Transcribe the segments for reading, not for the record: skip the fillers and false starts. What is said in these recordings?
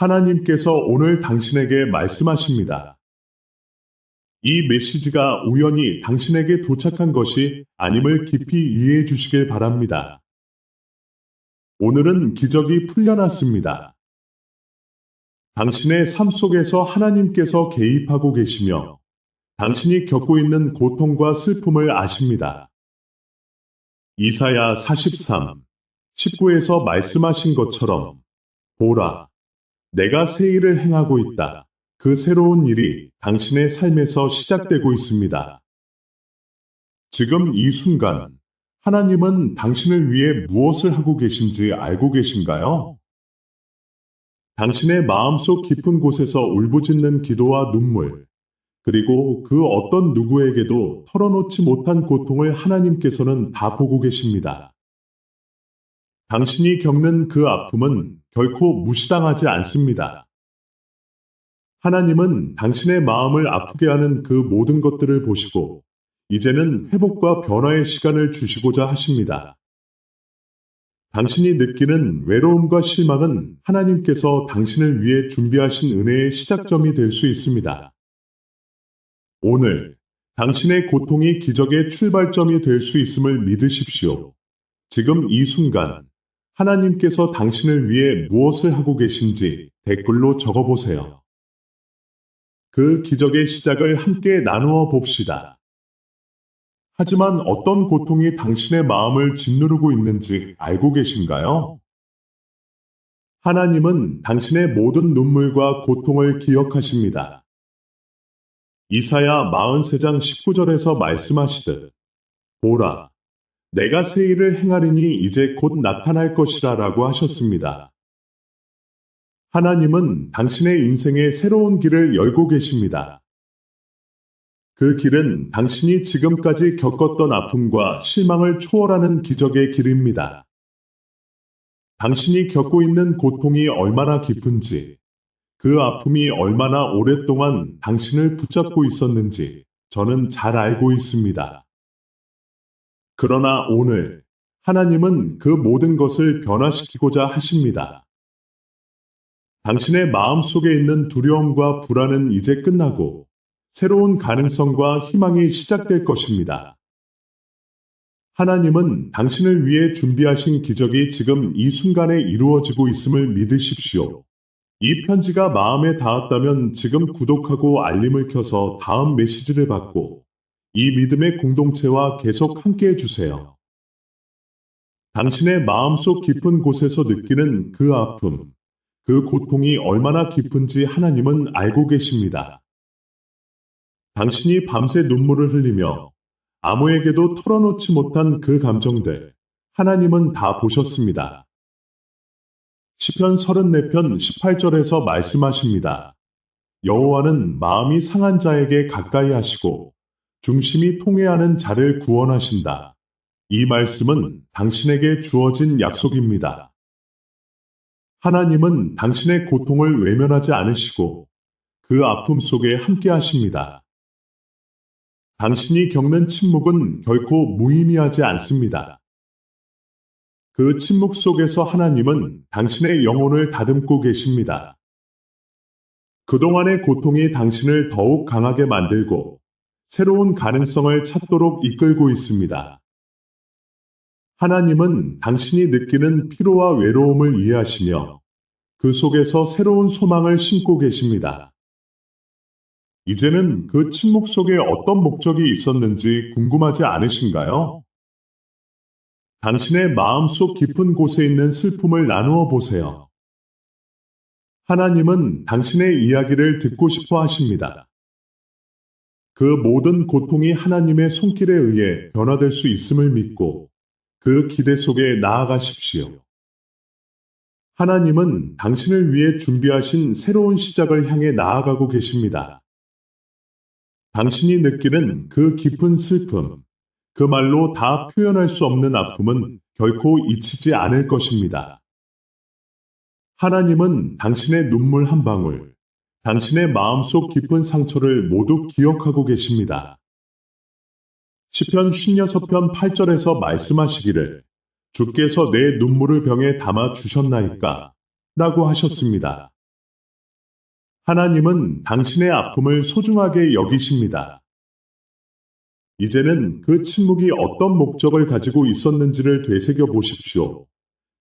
하나님께서 오늘 당신에게 말씀하십니다. 이 메시지가 우연히 당신에게 도착한 것이 아님을 깊이 이해해 주시길 바랍니다. 오늘은 기적이 풀려났습니다. 당신의 삶 속에서 하나님께서 개입하고 계시며 당신이 겪고 있는 고통과 슬픔을 아십니다. 이사야 43, 19에서 말씀하신 것처럼 보라, 내가 새 일을 행하고 있다. 그 새로운 일이 당신의 삶에서 시작되고 있습니다. 지금 이 순간 하나님은 당신을 위해 무엇을 하고 계신지 알고 계신가요? 당신의 마음속 깊은 곳에서 울부짖는 기도와 눈물, 그리고 그 어떤 누구에게도 털어놓지 못한 고통을 하나님께서는 다 보고 계십니다. 당신이 겪는 그 아픔은 결코 무시당하지 않습니다. 하나님은 당신의 마음을 아프게 하는 그 모든 것들을 보시고 이제는 회복과 변화의 시간을 주시고자 하십니다. 당신이 느끼는 외로움과 실망은 하나님께서 당신을 위해 준비하신 은혜의 시작점이 될 수 있습니다. 오늘 당신의 고통이 기적의 출발점이 될 수 있음을 믿으십시오. 지금 이 순간 하나님께서 당신을 위해 무엇을 하고 계신지 댓글로 적어보세요. 그 기적의 시작을 함께 나누어 봅시다. 하지만 어떤 고통이 당신의 마음을 짓누르고 있는지 알고 계신가요? 하나님은 당신의 모든 눈물과 고통을 기억하십니다. 이사야 43장 19절에서 말씀하시듯 보라, 내가 새 일을 행하리니 이제 곧 나타날 것이라 라고 하셨습니다. 하나님은 당신의 인생에 새로운 길을 열고 계십니다. 그 길은 당신이 지금까지 겪었던 아픔과 실망을 초월하는 기적의 길입니다. 당신이 겪고 있는 고통이 얼마나 깊은지, 그 아픔이 얼마나 오랫동안 당신을 붙잡고 있었는지 저는 잘 알고 있습니다. 그러나 오늘 하나님은 그 모든 것을 변화시키고자 하십니다. 당신의 마음 속에 있는 두려움과 불안은 이제 끝나고 새로운 가능성과 희망이 시작될 것입니다. 하나님은 당신을 위해 준비하신 기적이 지금 이 순간에 이루어지고 있음을 믿으십시오. 이 편지가 마음에 닿았다면 지금 구독하고 알림을 켜서 다음 메시지를 받고 이 믿음의 공동체와 계속 함께 해주세요. 당신의 마음속 깊은 곳에서 느끼는 그 아픔, 그 고통이 얼마나 깊은지 하나님은 알고 계십니다. 당신이 밤새 눈물을 흘리며 아무에게도 털어놓지 못한 그 감정들, 하나님은 다 보셨습니다. 시편 34편 18절에서 말씀하십니다. 여호와는 마음이 상한 자에게 가까이 하시고 중심이 통회하는 자를 구원하신다. 이 말씀은 당신에게 주어진 약속입니다. 하나님은 당신의 고통을 외면하지 않으시고 그 아픔 속에 함께 하십니다. 당신이 겪는 침묵은 결코 무의미하지 않습니다. 그 침묵 속에서 하나님은 당신의 영혼을 다듬고 계십니다. 그동안의 고통이 당신을 더욱 강하게 만들고 새로운 가능성을 찾도록 이끌고 있습니다. 하나님은 당신이 느끼는 피로와 외로움을 이해하시며 그 속에서 새로운 소망을 심고 계십니다. 이제는 그 침묵 속에 어떤 목적이 있었는지 궁금하지 않으신가요? 당신의 마음속 깊은 곳에 있는 슬픔을 나누어 보세요. 하나님은 당신의 이야기를 듣고 싶어 하십니다. 그 모든 고통이 하나님의 손길에 의해 변화될 수 있음을 믿고 그 기대 속에 나아가십시오. 하나님은 당신을 위해 준비하신 새로운 시작을 향해 나아가고 계십니다. 당신이 느끼는 그 깊은 슬픔, 그 말로 다 표현할 수 없는 아픔은 결코 잊히지 않을 것입니다. 하나님은 당신의 눈물 한 방울, 당신의 마음속 깊은 상처를 모두 기억하고 계십니다. 시편 56편 8절에서 말씀하시기를 주께서 내 눈물을 병에 담아 주셨나이까? 라고 하셨습니다. 하나님은 당신의 아픔을 소중하게 여기십니다. 이제는 그 침묵이 어떤 목적을 가지고 있었는지를 되새겨 보십시오.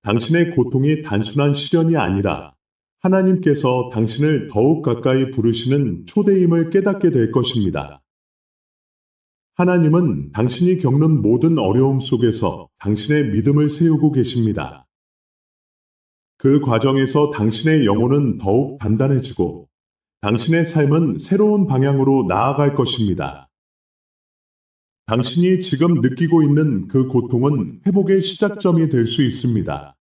당신의 고통이 단순한 시련이 아니라 하나님께서 당신을 더욱 가까이 부르시는 초대임을 깨닫게 될 것입니다. 하나님은 당신이 겪는 모든 어려움 속에서 당신의 믿음을 세우고 계십니다. 그 과정에서 당신의 영혼은 더욱 단단해지고 당신의 삶은 새로운 방향으로 나아갈 것입니다. 당신이 지금 느끼고 있는 그 고통은 회복의 시작점이 될 수 있습니다.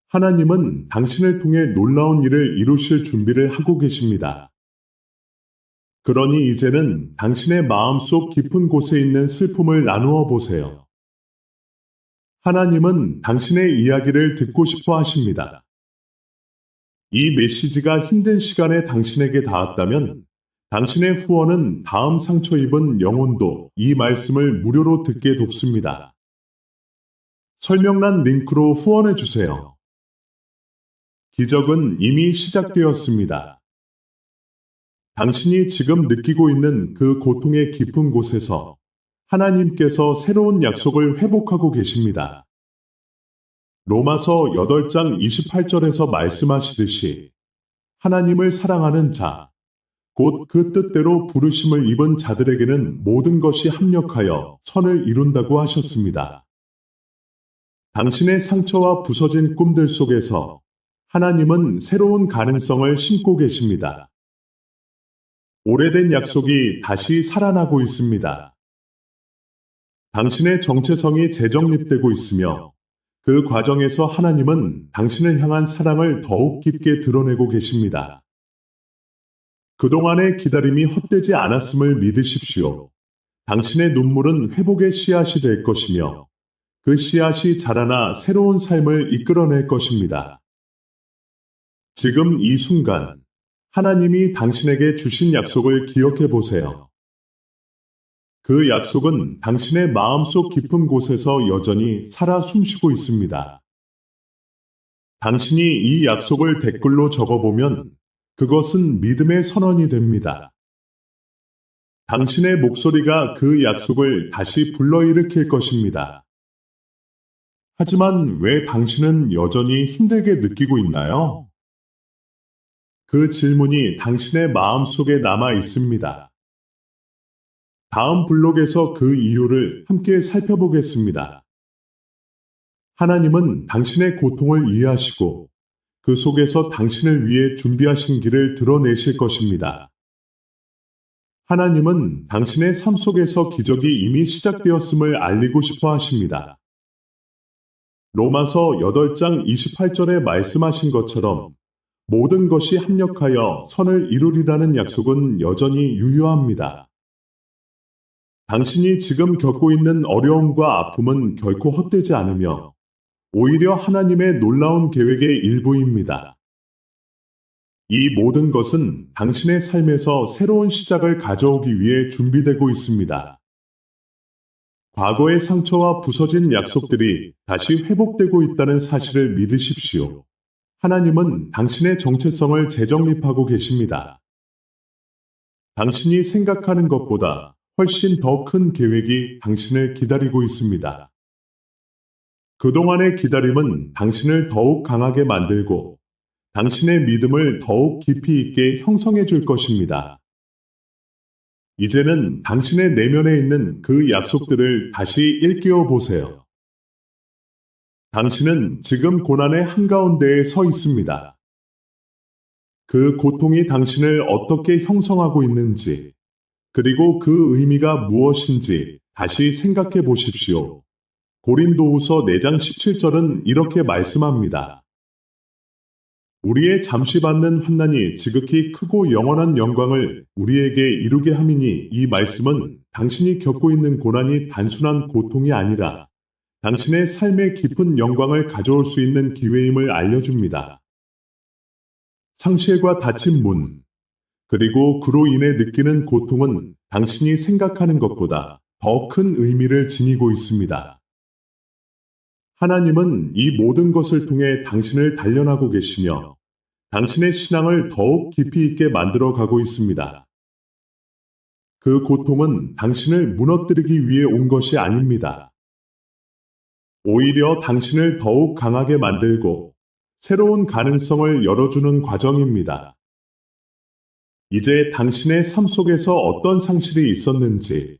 하나님은 당신을 통해 놀라운 일을 이루실 준비를 하고 계십니다. 그러니 이제는 당신의 마음속 깊은 곳에 있는 슬픔을 나누어 보세요. 하나님은 당신의 이야기를 듣고 싶어 하십니다. 이 메시지가 힘든 시간에 당신에게 닿았다면 당신의 후원은 다음 상처 입은 영혼도 이 말씀을 무료로 듣게 돕습니다. 설명란 링크로 후원해 주세요. 기적은 이미 시작되었습니다. 당신이 지금 느끼고 있는 그 고통의 깊은 곳에서 하나님께서 새로운 약속을 회복하고 계십니다. 로마서 8장 28절에서 말씀하시듯이 하나님을 사랑하는 자, 곧 그 뜻대로 부르심을 입은 자들에게는 모든 것이 합력하여 선을 이룬다고 하셨습니다. 당신의 상처와 부서진 꿈들 속에서 하나님은 새로운 가능성을 심고 계십니다. 오래된 약속이 다시 살아나고 있습니다. 당신의 정체성이 재정립되고 있으며 그 과정에서 하나님은 당신을 향한 사랑을 더욱 깊게 드러내고 계십니다. 그동안의 기다림이 헛되지 않았음을 믿으십시오. 당신의 눈물은 회복의 씨앗이 될 것이며 그 씨앗이 자라나 새로운 삶을 이끌어낼 것입니다. 지금 이 순간 하나님이 당신에게 주신 약속을 기억해 보세요. 그 약속은 당신의 마음속 깊은 곳에서 여전히 살아 숨쉬고 있습니다. 당신이 이 약속을 댓글로 적어보면 그것은 믿음의 선언이 됩니다. 당신의 목소리가 그 약속을 다시 불러일으킬 것입니다. 하지만 왜 당신은 여전히 힘들게 느끼고 있나요? 그 질문이 당신의 마음속에 남아 있습니다. 다음 블록에서 그 이유를 함께 살펴보겠습니다. 하나님은 당신의 고통을 이해하시고 그 속에서 당신을 위해 준비하신 길을 드러내실 것입니다. 하나님은 당신의 삶 속에서 기적이 이미 시작되었음을 알리고 싶어 하십니다. 로마서 8장 28절에 말씀하신 것처럼 모든 것이 합력하여 선을 이루리라는 약속은 여전히 유효합니다. 당신이 지금 겪고 있는 어려움과 아픔은 결코 헛되지 않으며 오히려 하나님의 놀라운 계획의 일부입니다. 이 모든 것은 당신의 삶에서 새로운 시작을 가져오기 위해 준비되고 있습니다. 과거의 상처와 부서진 약속들이 다시 회복되고 있다는 사실을 믿으십시오. 하나님은 당신의 정체성을 재정립하고 계십니다. 당신이 생각하는 것보다 훨씬 더 큰 계획이 당신을 기다리고 있습니다. 그동안의 기다림은 당신을 더욱 강하게 만들고 당신의 믿음을 더욱 깊이 있게 형성해 줄 것입니다. 이제는 당신의 내면에 있는 그 약속들을 다시 일깨워 보세요. 당신은 지금 고난의 한가운데에 서 있습니다. 그 고통이 당신을 어떻게 형성하고 있는지, 그리고 그 의미가 무엇인지 다시 생각해 보십시오. 고린도후서 4장 17절은 이렇게 말씀합니다. 우리의 잠시 받는 환난이 지극히 크고 영원한 영광을 우리에게 이루게 함이니, 이 말씀은 당신이 겪고 있는 고난이 단순한 고통이 아니라 당신의 삶의 깊은 영광을 가져올 수 있는 기회임을 알려줍니다. 상실과 닫힌 문, 그리고 그로 인해 느끼는 고통은 당신이 생각하는 것보다 더 큰 의미를 지니고 있습니다. 하나님은 이 모든 것을 통해 당신을 단련하고 계시며 당신의 신앙을 더욱 깊이 있게 만들어 가고 있습니다. 그 고통은 당신을 무너뜨리기 위해 온 것이 아닙니다. 오히려 당신을 더욱 강하게 만들고 새로운 가능성을 열어주는 과정입니다. 이제 당신의 삶 속에서 어떤 상실이 있었는지,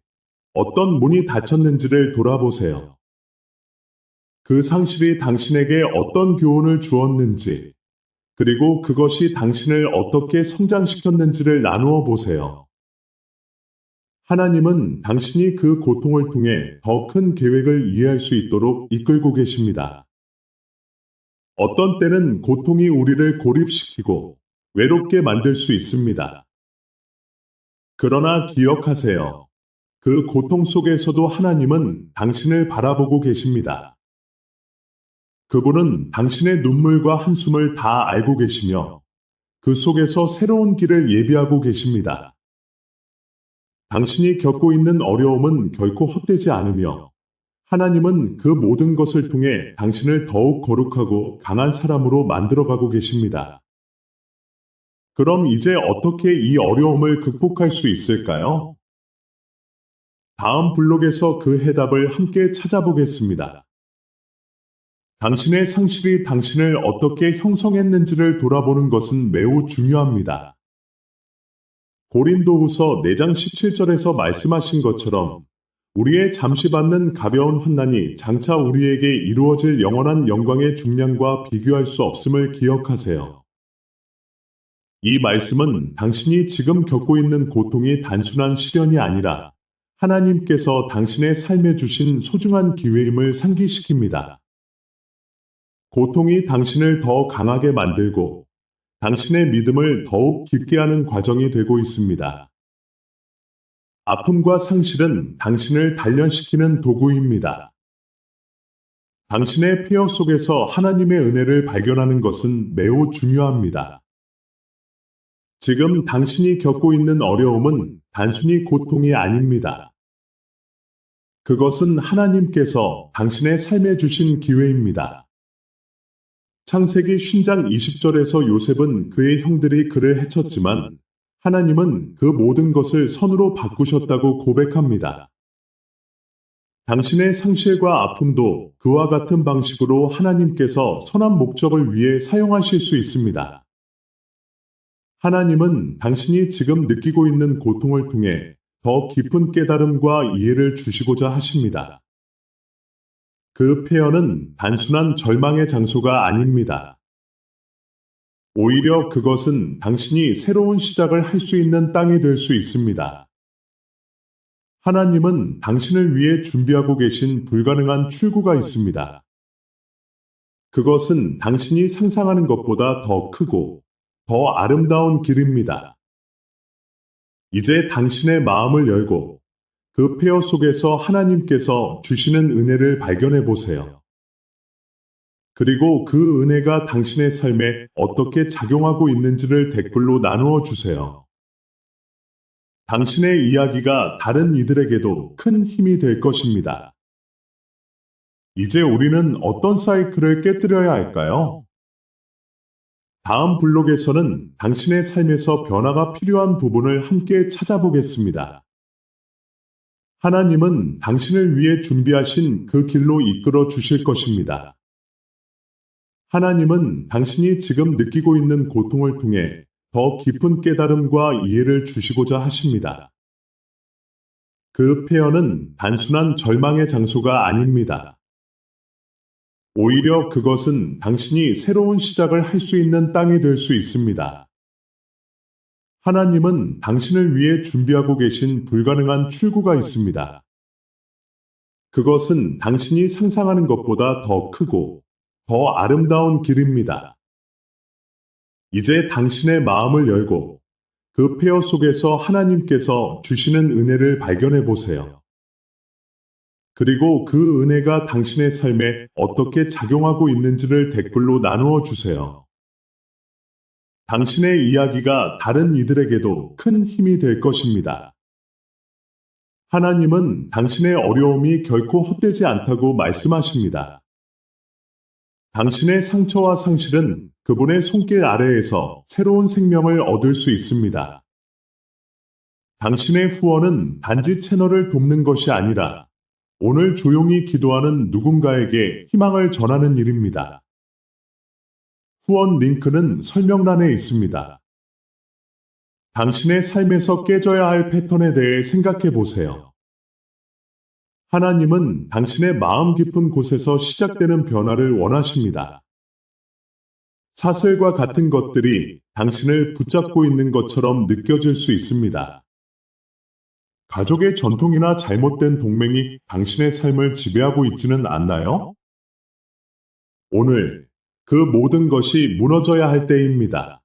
어떤 문이 닫혔는지를 돌아보세요. 그 상실이 당신에게 어떤 교훈을 주었는지, 그리고 그것이 당신을 어떻게 성장시켰는지를 나누어 보세요. 하나님은 당신이 그 고통을 통해 더 큰 계획을 이해할 수 있도록 이끌고 계십니다. 어떤 때는 고통이 우리를 고립시키고 외롭게 만들 수 있습니다. 그러나 기억하세요. 그 고통 속에서도 하나님은 당신을 바라보고 계십니다. 그분은 당신의 눈물과 한숨을 다 알고 계시며 그 속에서 새로운 길을 예비하고 계십니다. 당신이 겪고 있는 어려움은 결코 헛되지 않으며 하나님은 그 모든 것을 통해 당신을 더욱 거룩하고 강한 사람으로 만들어가고 계십니다. 그럼 이제 어떻게 이 어려움을 극복할 수 있을까요? 다음 블록에서 그 해답을 함께 찾아보겠습니다. 당신의 상실이 당신을 어떻게 형성했는지를 돌아보는 것은 매우 중요합니다. 고린도후서 4장 17절에서 말씀하신 것처럼 우리의 잠시 받는 가벼운 환난이 장차 우리에게 이루어질 영원한 영광의 중량과 비교할 수 없음을 기억하세요. 이 말씀은 당신이 지금 겪고 있는 고통이 단순한 시련이 아니라 하나님께서 당신의 삶에 주신 소중한 기회임을 상기시킵니다. 고통이 당신을 더 강하게 만들고 당신의 믿음을 더욱 깊게 하는 과정이 되고 있습니다. 아픔과 상실은 당신을 단련시키는 도구입니다. 당신의 폐허 속에서 하나님의 은혜를 발견하는 것은 매우 중요합니다. 지금 당신이 겪고 있는 어려움은 단순히 고통이 아닙니다. 그것은 하나님께서 당신의 삶에 주신 기회입니다. 창세기 10장 20절에서 요셉은 그의 형들이 그를 해쳤지만 하나님은 그 모든 것을 선으로 바꾸셨다고 고백합니다. 당신의 상실과 아픔도 그와 같은 방식으로 하나님께서 선한 목적을 위해 사용하실 수 있습니다. 하나님은 당신이 지금 느끼고 있는 고통을 통해 더 깊은 깨달음과 이해를 주시고자 하십니다. 그 폐허는 단순한 절망의 장소가 아닙니다. 오히려 그것은 당신이 새로운 시작을 할 수 있는 땅이 될 수 있습니다. 하나님은 당신을 위해 준비하고 계신 불가능한 출구가 있습니다. 그것은 당신이 상상하는 것보다 더 크고 더 아름다운 길입니다. 이제 당신의 마음을 열고 그 폐허 속에서 하나님께서 주시는 은혜를 발견해 보세요. 그리고 그 은혜가 당신의 삶에 어떻게 작용하고 있는지를 댓글로 나누어 주세요. 당신의 이야기가 다른 이들에게도 큰 힘이 될 것입니다. 이제 우리는 어떤 사이클을 깨뜨려야 할까요? 다음 블록에서는 당신의 삶에서 변화가 필요한 부분을 함께 찾아보겠습니다. 하나님은 당신을 위해 준비하신 그 길로 이끌어 주실 것입니다. 하나님은 당신이 지금 느끼고 있는 고통을 통해 더 깊은 깨달음과 이해를 주시고자 하십니다. 그 폐허는 단순한 절망의 장소가 아닙니다. 오히려 그것은 당신이 새로운 시작을 할 수 있는 땅이 될 수 있습니다. 하나님은 당신을 위해 준비하고 계신 불가능한 출구가 있습니다. 그것은 당신이 상상하는 것보다 더 크고 더 아름다운 길입니다. 이제 당신의 마음을 열고 그 폐허 속에서 하나님께서 주시는 은혜를 발견해 보세요. 그리고 그 은혜가 당신의 삶에 어떻게 작용하고 있는지를 댓글로 나누어 주세요. 당신의 이야기가 다른 이들에게도 큰 힘이 될 것입니다. 하나님은 당신의 어려움이 결코 헛되지 않다고 말씀하십니다. 당신의 상처와 상실은 그분의 손길 아래에서 새로운 생명을 얻을 수 있습니다. 당신의 후원은 단지 채널을 돕는 것이 아니라 오늘 조용히 기도하는 누군가에게 희망을 전하는 일입니다. 후원 링크는 설명란에 있습니다. 당신의 삶에서 깨져야 할 패턴에 대해 생각해 보세요. 하나님은 당신의 마음 깊은 곳에서 시작되는 변화를 원하십니다. 사슬과 같은 것들이 당신을 붙잡고 있는 것처럼 느껴질 수 있습니다. 가족의 전통이나 잘못된 동맹이 당신의 삶을 지배하고 있지는 않나요? 오늘 그 모든 것이 무너져야 할 때입니다.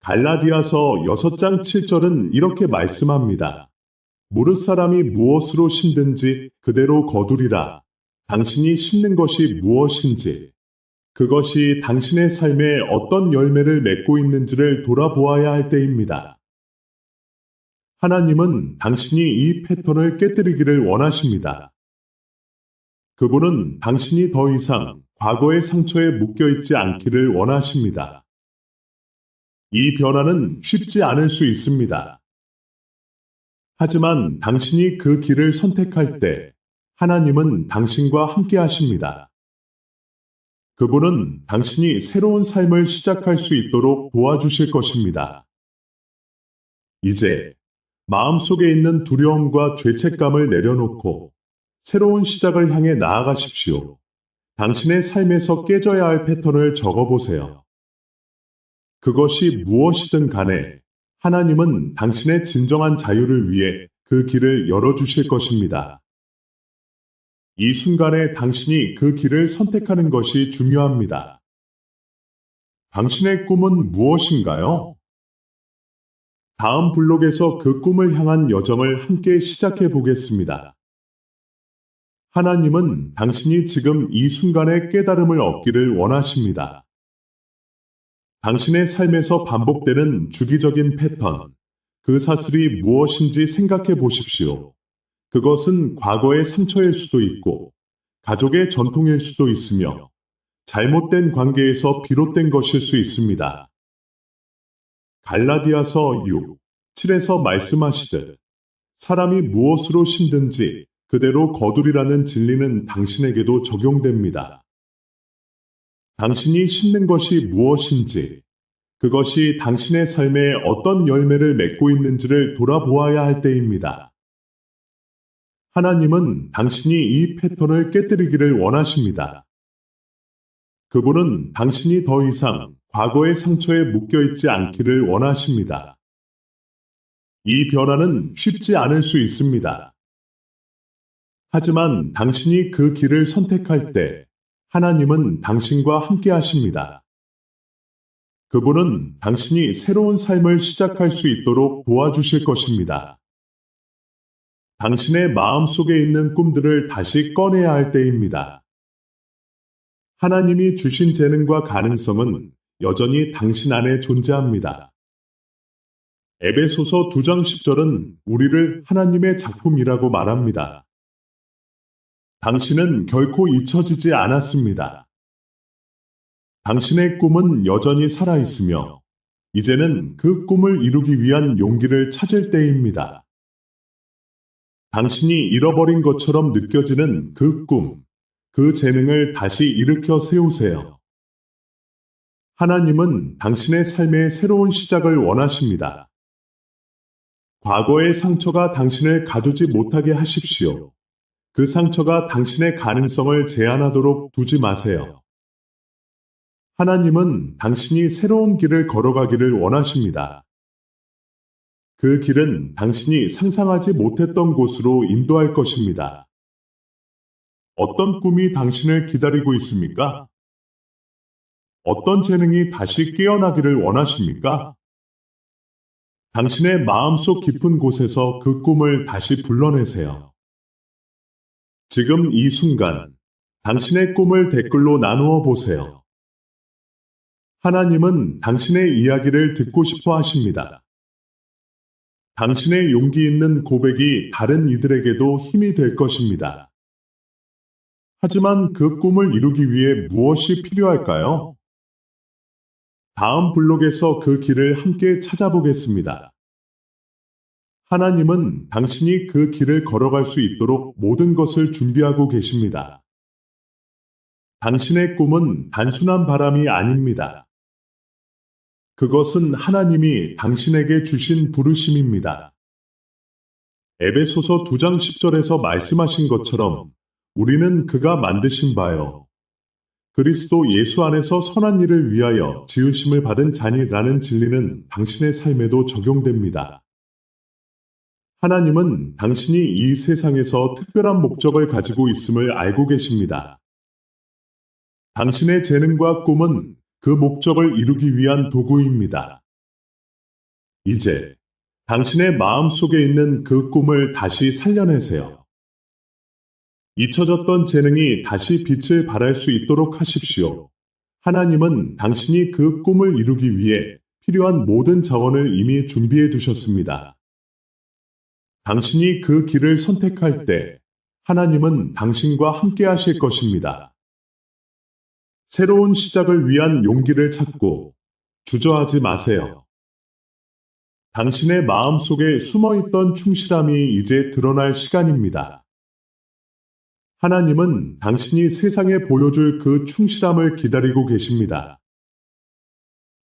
갈라디아서 6장 7절은 이렇게 말씀합니다. 무릇 사람이 무엇으로 심든지 그대로 거두리라. 당신이 심는 것이 무엇인지, 그것이 당신의 삶에 어떤 열매를 맺고 있는지를 돌아보아야 할 때입니다. 하나님은 당신이 이 패턴을 깨뜨리기를 원하십니다. 그분은 당신이 더 이상 과거의 상처에 묶여있지 않기를 원하십니다. 이 변화는 쉽지 않을 수 있습니다. 하지만 당신이 그 길을 선택할 때 하나님은 당신과 함께 하십니다. 그분은 당신이 새로운 삶을 시작할 수 있도록 도와주실 것입니다. 이제 마음속에 있는 두려움과 죄책감을 내려놓고 새로운 시작을 향해 나아가십시오. 당신의 삶에서 깨져야 할 패턴을 적어보세요. 그것이 무엇이든 간에 하나님은 당신의 진정한 자유를 위해 그 길을 열어주실 것입니다. 이 순간에 당신이 그 길을 선택하는 것이 중요합니다. 당신의 꿈은 무엇인가요? 다음 블록에서 그 꿈을 향한 여정을 함께 시작해 보겠습니다. 하나님은 당신이 지금 이 순간에 깨달음을 얻기를 원하십니다. 당신의 삶에서 반복되는 주기적인 패턴, 그 사슬이 무엇인지 생각해 보십시오. 그것은 과거의 상처일 수도 있고, 가족의 전통일 수도 있으며, 잘못된 관계에서 비롯된 것일 수 있습니다. 갈라디아서 6, 7에서 말씀하시듯, 사람이 무엇으로 심든지 그대로 거두리라는 진리는 당신에게도 적용됩니다. 당신이 심는 것이 무엇인지, 그것이 당신의 삶에 어떤 열매를 맺고 있는지를 돌아보아야 할 때입니다. 하나님은 당신이 이 패턴을 깨뜨리기를 원하십니다. 그분은 당신이 더 이상 과거의 상처에 묶여있지 않기를 원하십니다. 이 변화는 쉽지 않을 수 있습니다. 하지만 당신이 그 길을 선택할 때 하나님은 당신과 함께 하십니다. 그분은 당신이 새로운 삶을 시작할 수 있도록 도와주실 것입니다. 당신의 마음속에 있는 꿈들을 다시 꺼내야 할 때입니다. 하나님이 주신 재능과 가능성은 여전히 당신 안에 존재합니다. 에베소서 2장 10절은 우리를 하나님의 작품이라고 말합니다. 당신은 결코 잊혀지지 않았습니다. 당신의 꿈은 여전히 살아있으며, 이제는 그 꿈을 이루기 위한 용기를 찾을 때입니다. 당신이 잃어버린 것처럼 느껴지는 그 꿈, 그 재능을 다시 일으켜 세우세요. 하나님은 당신의 삶의 새로운 시작을 원하십니다. 과거의 상처가 당신을 가두지 못하게 하십시오. 그 상처가 당신의 가능성을 제한하도록 두지 마세요. 하나님은 당신이 새로운 길을 걸어가기를 원하십니다. 그 길은 당신이 상상하지 못했던 곳으로 인도할 것입니다. 어떤 꿈이 당신을 기다리고 있습니까? 어떤 재능이 다시 깨어나기를 원하십니까? 당신의 마음속 깊은 곳에서 그 꿈을 다시 불러내세요. 지금 이 순간, 당신의 꿈을 댓글로 나누어 보세요. 하나님은 당신의 이야기를 듣고 싶어 하십니다. 당신의 용기 있는 고백이 다른 이들에게도 힘이 될 것입니다. 하지만 그 꿈을 이루기 위해 무엇이 필요할까요? 다음 블록에서 그 길을 함께 찾아보겠습니다. 하나님은 당신이 그 길을 걸어갈 수 있도록 모든 것을 준비하고 계십니다. 당신의 꿈은 단순한 바람이 아닙니다. 그것은 하나님이 당신에게 주신 부르심입니다. 에베소서 2장 10절에서 말씀하신 것처럼 우리는 그가 만드신 바요. 그리스도 예수 안에서 선한 일을 위하여 지으심을 받은 자니라는 진리는 당신의 삶에도 적용됩니다. 하나님은 당신이 이 세상에서 특별한 목적을 가지고 있음을 알고 계십니다. 당신의 재능과 꿈은 그 목적을 이루기 위한 도구입니다. 이제 당신의 마음 속에 있는 그 꿈을 다시 살려내세요. 잊혀졌던 재능이 다시 빛을 발할 수 있도록 하십시오. 하나님은 당신이 그 꿈을 이루기 위해 필요한 모든 자원을 이미 준비해 두셨습니다. 당신이 그 길을 선택할 때 하나님은 당신과 함께 하실 것입니다. 새로운 시작을 위한 용기를 찾고 주저하지 마세요. 당신의 마음 속에 숨어있던 충실함이 이제 드러날 시간입니다. 하나님은 당신이 세상에 보여줄 그 충실함을 기다리고 계십니다.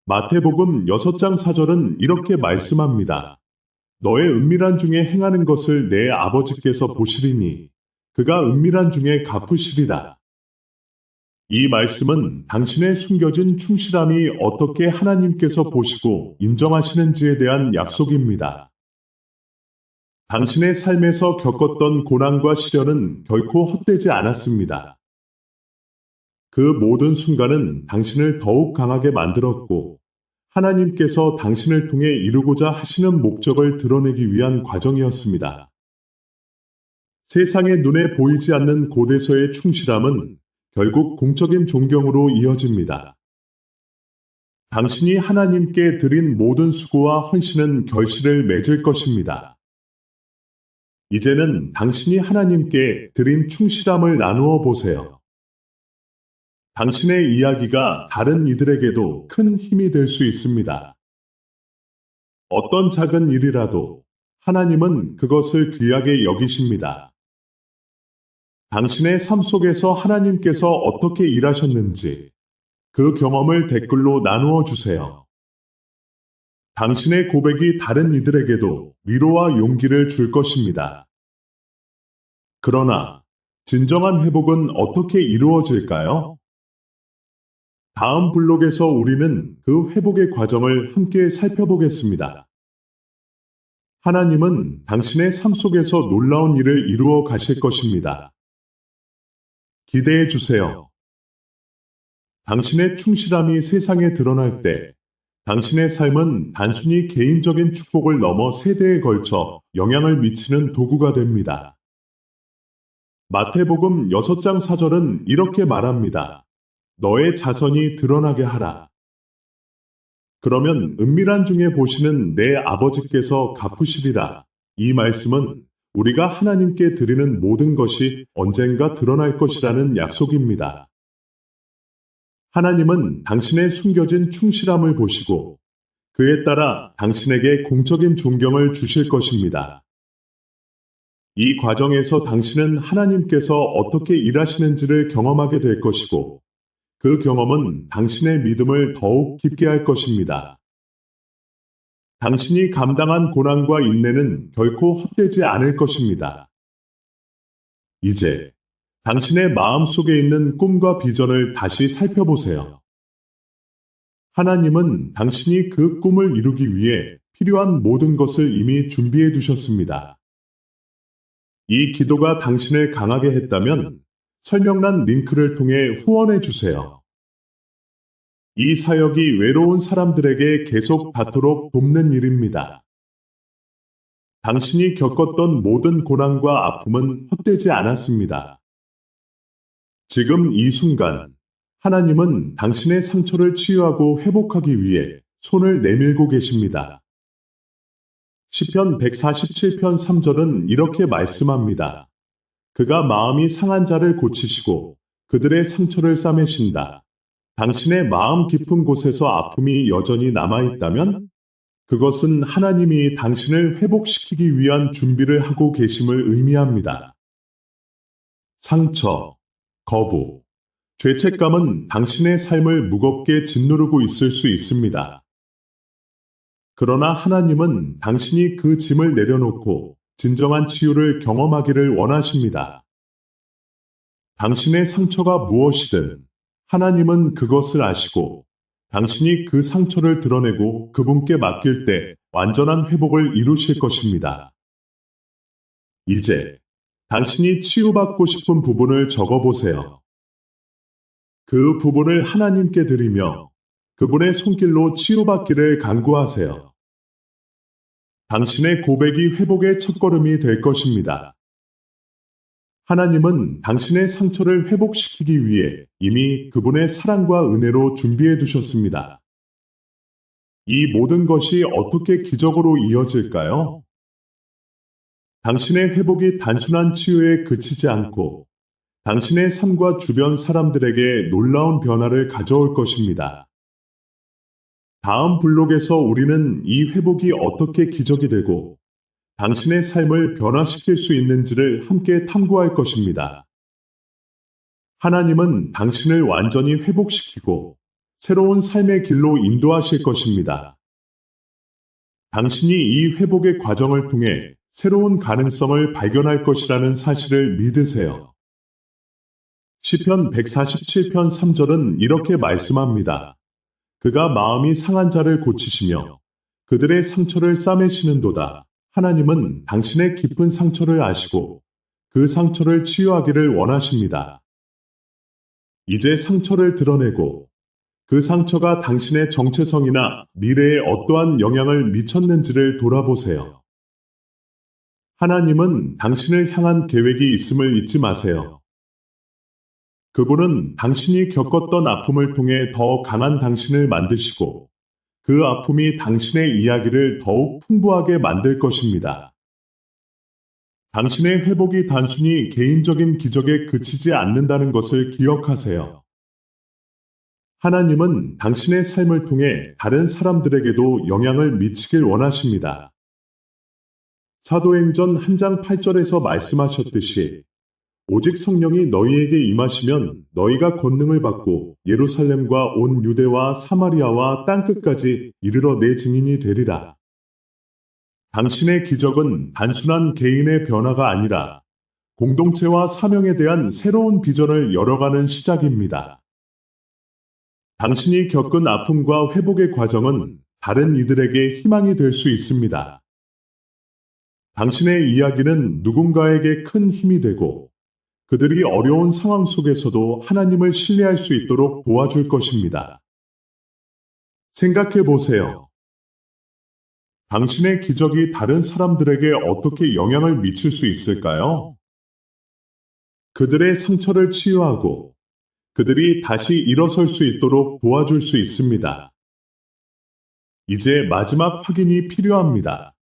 마태복음 6장 4절은 이렇게 말씀합니다. 너의 은밀한 중에 행하는 것을 내 아버지께서 보시리니 그가 은밀한 중에 갚으시리라. 이 말씀은 당신의 숨겨진 충실함이 어떻게 하나님께서 보시고 인정하시는지에 대한 약속입니다. 당신의 삶에서 겪었던 고난과 시련은 결코 헛되지 않았습니다. 그 모든 순간은 당신을 더욱 강하게 만들었고 하나님께서 당신을 통해 이루고자 하시는 목적을 드러내기 위한 과정이었습니다. 세상의 눈에 보이지 않는 곳에서의 충실함은 결국 공적인 존경으로 이어집니다. 당신이 하나님께 드린 모든 수고와 헌신은 결실을 맺을 것입니다. 이제는 당신이 하나님께 드린 충실함을 나누어 보세요. 당신의 이야기가 다른 이들에게도 큰 힘이 될 수 있습니다. 어떤 작은 일이라도 하나님은 그것을 귀하게 여기십니다. 당신의 삶 속에서 하나님께서 어떻게 일하셨는지 그 경험을 댓글로 나누어 주세요. 당신의 고백이 다른 이들에게도 위로와 용기를 줄 것입니다. 그러나 진정한 회복은 어떻게 이루어질까요? 다음 블록에서 우리는 그 회복의 과정을 함께 살펴보겠습니다. 하나님은 당신의 삶 속에서 놀라운 일을 이루어 가실 것입니다. 기대해 주세요. 당신의 충실함이 세상에 드러날 때 당신의 삶은 단순히 개인적인 축복을 넘어 세대에 걸쳐 영향을 미치는 도구가 됩니다. 마태복음 6장 4절은 이렇게 말합니다. 너의 자선이 드러나게 하라. 그러면 은밀한 중에 보시는 내 아버지께서 갚으시리라. 이 말씀은 우리가 하나님께 드리는 모든 것이 언젠가 드러날 것이라는 약속입니다. 하나님은 당신의 숨겨진 충실함을 보시고 그에 따라 당신에게 공적인 존경을 주실 것입니다. 이 과정에서 당신은 하나님께서 어떻게 일하시는지를 경험하게 될 것이고 그 경험은 당신의 믿음을 더욱 깊게 할 것입니다. 당신이 감당한 고난과 인내는 결코 헛되지 않을 것입니다. 이제 당신의 마음 속에 있는 꿈과 비전을 다시 살펴보세요. 하나님은 당신이 그 꿈을 이루기 위해 필요한 모든 것을 이미 준비해 두셨습니다. 이 기도가 당신을 강하게 했다면 설명란 링크를 통해 후원해 주세요. 이 사역이 외로운 사람들에게 계속 닿도록 돕는 일입니다. 당신이 겪었던 모든 고난과 아픔은 헛되지 않았습니다. 지금 이 순간 하나님은 당신의 상처를 치유하고 회복하기 위해 손을 내밀고 계십니다. 시편 147편 3절은 이렇게 말씀합니다. 그가 마음이 상한 자를 고치시고 그들의 상처를 싸매신다. 당신의 마음 깊은 곳에서 아픔이 여전히 남아있다면 그것은 하나님이 당신을 회복시키기 위한 준비를 하고 계심을 의미합니다. 상처, 거부, 죄책감은 당신의 삶을 무겁게 짓누르고 있을 수 있습니다. 그러나 하나님은 당신이 그 짐을 내려놓고 진정한 치유를 경험하기를 원하십니다. 당신의 상처가 무엇이든 하나님은 그것을 아시고 당신이 그 상처를 드러내고 그분께 맡길 때 완전한 회복을 이루실 것입니다. 이제 당신이 치유받고 싶은 부분을 적어보세요. 그 부분을 하나님께 드리며 그분의 손길로 치유받기를 간구하세요. 당신의 고백이 회복의 첫걸음이 될 것입니다. 하나님은 당신의 상처를 회복시키기 위해 이미 그분의 사랑과 은혜로 준비해 두셨습니다. 이 모든 것이 어떻게 기적으로 이어질까요? 당신의 회복이 단순한 치유에 그치지 않고 당신의 삶과 주변 사람들에게 놀라운 변화를 가져올 것입니다. 다음 블록에서 우리는 이 회복이 어떻게 기적이 되고 당신의 삶을 변화시킬 수 있는지를 함께 탐구할 것입니다. 하나님은 당신을 완전히 회복시키고 새로운 삶의 길로 인도하실 것입니다. 당신이 이 회복의 과정을 통해 새로운 가능성을 발견할 것이라는 사실을 믿으세요. 시편 147편 3절은 이렇게 말씀합니다. 그가 마음이 상한 자를 고치시며 그들의 상처를 싸매시는도다. 하나님은 당신의 깊은 상처를 아시고 그 상처를 치유하기를 원하십니다. 이제 상처를 드러내고 그 상처가 당신의 정체성이나 미래에 어떠한 영향을 미쳤는지를 돌아보세요. 하나님은 당신을 향한 계획이 있음을 잊지 마세요. 그분은 당신이 겪었던 아픔을 통해 더 강한 당신을 만드시고 그 아픔이 당신의 이야기를 더욱 풍부하게 만들 것입니다. 당신의 회복이 단순히 개인적인 기적에 그치지 않는다는 것을 기억하세요. 하나님은 당신의 삶을 통해 다른 사람들에게도 영향을 미치길 원하십니다. 사도행전 1장 8절에서 말씀하셨듯이 오직 성령이 너희에게 임하시면 너희가 권능을 받고 예루살렘과 온 유대와 사마리아와 땅끝까지 이르러 내 증인이 되리라. 당신의 기적은 단순한 개인의 변화가 아니라 공동체와 사명에 대한 새로운 비전을 열어가는 시작입니다. 당신이 겪은 아픔과 회복의 과정은 다른 이들에게 희망이 될 수 있습니다. 당신의 이야기는 누군가에게 큰 힘이 되고 그들이 어려운 상황 속에서도 하나님을 신뢰할 수 있도록 도와줄 것입니다. 생각해 보세요. 당신의 기적이 다른 사람들에게 어떻게 영향을 미칠 수 있을까요? 그들의 상처를 치유하고 그들이 다시 일어설 수 있도록 도와줄 수 있습니다. 이제 마지막 확인이 필요합니다.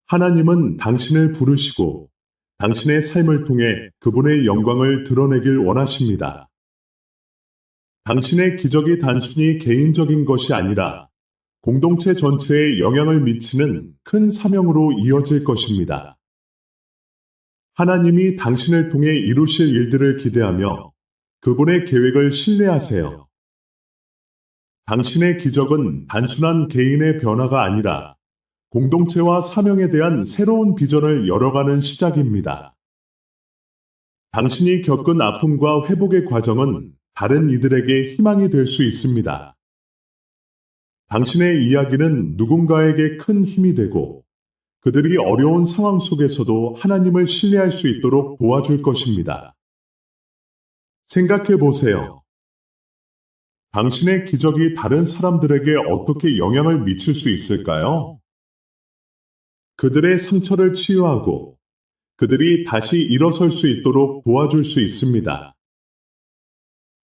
하나님은 당신을 부르시고 당신의 삶을 통해 그분의 영광을 드러내길 원하십니다. 당신의 기적이 단순히 개인적인 것이 아니라 공동체 전체에 영향을 미치는 큰 사명으로 이어질 것입니다. 하나님이 당신을 통해 이루실 일들을 기대하며 그분의 계획을 신뢰하세요. 당신의 기적은 단순한 개인의 변화가 아니라 공동체와 사명에 대한 새로운 비전을 열어가는 시작입니다. 당신이 겪은 아픔과 회복의 과정은 다른 이들에게 희망이 될 수 있습니다. 당신의 이야기는 누군가에게 큰 힘이 되고 그들이 어려운 상황 속에서도 하나님을 신뢰할 수 있도록 도와줄 것입니다. 생각해 보세요. 당신의 기적이 다른 사람들에게 어떻게 영향을 미칠 수 있을까요? 그들의 상처를 치유하고 그들이 다시 일어설 수 있도록 도와줄 수 있습니다.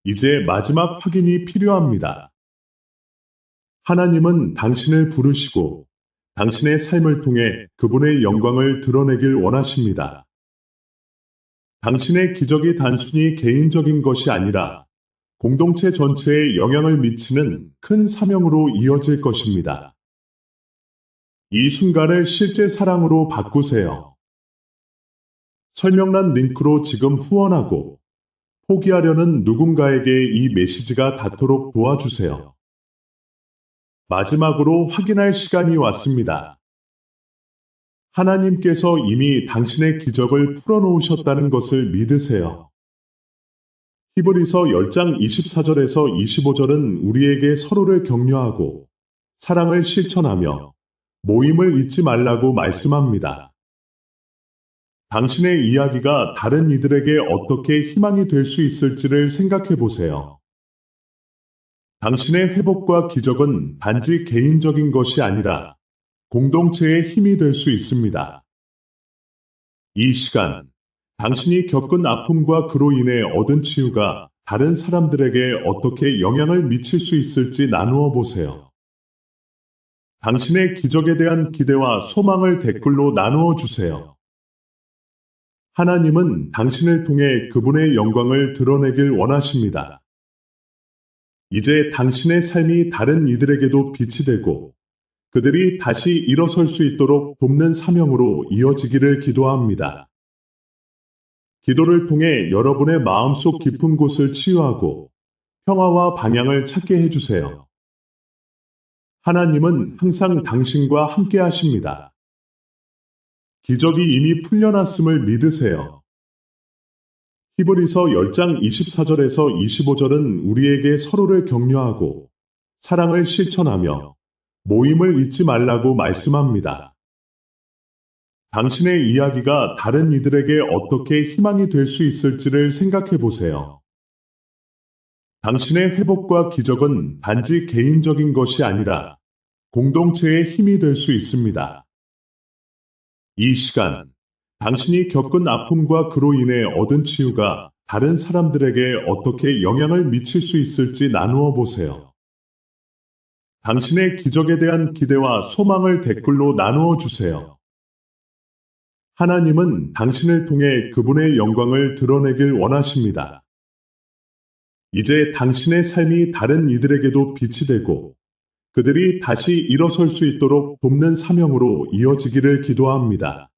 이제 마지막 확인이 필요합니다. 하나님은 당신을 부르시고 당신의 삶을 통해 그분의 영광을 드러내길 원하십니다. 당신의 기적이 단순히 개인적인 것이 아니라 공동체 전체에 영향을 미치는 큰 사명으로 이어질 것입니다. 이 순간을 실제 사랑으로 바꾸세요. 설명란 링크로 지금 후원하고 포기하려는 누군가에게 이 메시지가 닿도록 도와주세요. 마지막으로 확인할 시간이 왔습니다. 하나님께서 이미 당신의 기적을 풀어놓으셨다는 것을 믿으세요. 히브리서 10장 24절에서 25절은 우리에게 서로를 격려하고 사랑을 실천하며 모임을 잊지 말라고 말씀합니다. 당신의 이야기가 다른 이들에게 어떻게 희망이 될 수 있을지를 생각해 보세요. 당신의 회복과 기적은 단지 개인적인 것이 아니라 공동체의 힘이 될 수 있습니다. 이 시간, 당신이 겪은 아픔과 그로 인해 얻은 치유가 다른 사람들에게 어떻게 영향을 미칠 수 있을지 나누어 보세요. 당신의 기적에 대한 기대와 소망을 댓글로 나누어 주세요. 하나님은 당신을 통해 그분의 영광을 드러내길 원하십니다. 이제 당신의 삶이 다른 이들에게도 빛이 되고 그들이 다시 일어설 수 있도록 돕는 사명으로 이어지기를 기도합니다. 기도를 통해 여러분의 마음속 깊은 곳을 치유하고 평화와 방향을 찾게 해주세요. 하나님은 항상 당신과 함께 하십니다. 기적이 이미 풀려났음을 믿으세요. 히브리서 10장 24절에서 25절은 우리에게 서로를 격려하고 사랑을 실천하며 모임을 잊지 말라고 말씀합니다. 당신의 이야기가 다른 이들에게 어떻게 희망이 될 수 있을지를 생각해 보세요. 당신의 회복과 기적은 단지 개인적인 것이 아니라 공동체의 힘이 될 수 있습니다. 이 시간, 당신이 겪은 아픔과 그로 인해 얻은 치유가 다른 사람들에게 어떻게 영향을 미칠 수 있을지 나누어 보세요. 당신의 기적에 대한 기대와 소망을 댓글로 나누어 주세요. 하나님은 당신을 통해 그분의 영광을 드러내길 원하십니다. 이제 당신의 삶이 다른 이들에게도 빛이 되고 그들이 다시 일어설 수 있도록 돕는 사명으로 이어지기를 기도합니다.